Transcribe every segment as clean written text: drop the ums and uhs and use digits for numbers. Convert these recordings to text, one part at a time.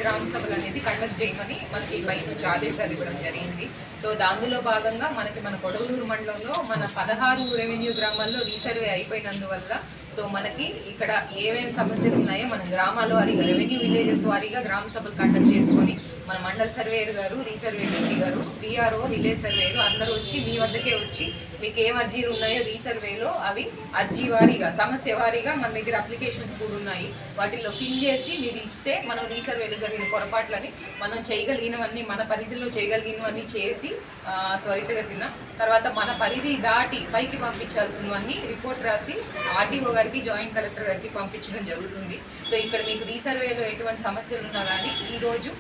గ్రామ సభలు అనేది కండక్ట్ చేయమని మనకి పై నుంచి ఆదేశాలు ఇవ్వడం జరిగింది. సో దానిలో భాగంగా మన కొడవలూరు మండలంలో మన 16 రెవెన్యూ గ్రామాల్లో రీసర్వే అయిపోయినందువల్ల సో మనకి ఇక్కడ ఏమేమి సమస్యలు ఉన్నాయో మన గ్రామాల వారీగా రెవెన్యూ విలేజెస్ వారీగా గ్రామ సభలు కండక్ట్ చేసుకొని మన మండల సర్వేయర్ గారు, రీసర్వే డ్యూటీ గారు, పిఆర్ఓ, విలేజ్ సర్వేయర్ అందరూ వచ్చి మీ వద్దకే వచ్చి మీకు ఏం అర్జీలు ఉన్నాయో రీసర్వేలో అవి అర్జీ వారీగా సమస్య వారీగా మన దగ్గర అప్లికేషన్స్ కూడా ఉన్నాయి. వాటిల్లో ఫిల్ చేసి మీరు ఇస్తే మనం రీసర్వేలో జరిగిన పొరపాట్లని మనం చేయగలిగినవన్నీ మన పరిధిలో చేయగలిగినవన్నీ చేసి త్వరితగతిన తర్వాత మన పరిధి దాటి పైకి పంపించాల్సినవన్నీ రిపోర్ట్ రాసి ఆర్టీఓ గారికి, జాయింట్ కలెక్టర్ గారికి పంపించడం జరుగుతుంది. సో ఇక్కడ మీకు రీసర్వేలో ఎటువంటి సమస్యలు ఉన్నా కానీ ఈరోజు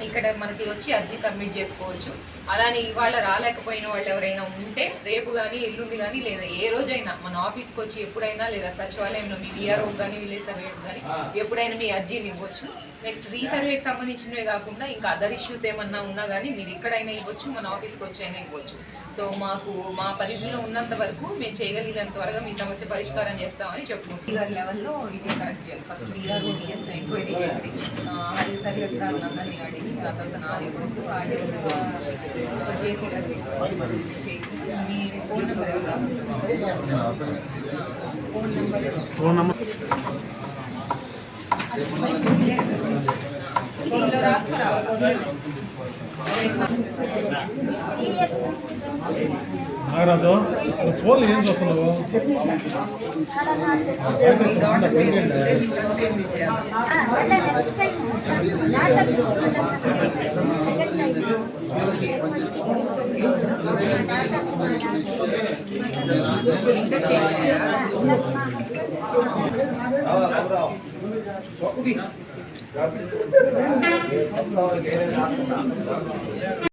ఇక్కడ మనకి వచ్చి అర్జీ సబ్మిట్ చేసుకోవచ్చు. అలానే ఇవాళ రాలేకపోయిన వాళ్ళు ఎవరైనా ఉంటే రేపు కానీ, ఎల్లుండి కానీ, లేదా ఏ రోజైనా మన ఆఫీస్కి వచ్చి ఎప్పుడైనా, లేదా సచివాలయంలో మీ విఆర్ఓ కానీ, విలేజ్ సర్వేకి కానీ ఎప్పుడైనా మీ అర్జీని ఇవ్వచ్చు. నెక్స్ట్ రీసర్వేకి సంబంధించినవే కాకుండా ఇంకా అదర్ ఇష్యూస్ ఏమన్నా ఉన్నా కానీ మీరు ఎక్కడైనా ఇవ్వచ్చు, మన ఆఫీస్కి వచ్చి అయినా ఇవ్వచ్చు. సో మా పరిధిలో ఉన్నంత వరకు మేము చేయగలిగినంత త్వరగా మీ సమస్య పరిష్కారం చేస్తామని చెప్పుకుంటాం. లెవెల్లో ఇది కరెక్ట్ చేయాలి. ఫస్ట్ డిఆర్ఓ డిఎస్ ఎంక్వైరీ చేసి అది సరిహద్దారులందరినీ అడిగి ఆ తర్వాత నా రిపోర్టు ఆడియో చేసి చేసి మీ ఫోన్ నెంబర్ ఎవరు రాస్తున్నారు? ఫోన్ నెంబర్ దీనిలో రాసుకురావాలి. నాగరాజు ఫోన్లు ఏం చూస్తున్నావు?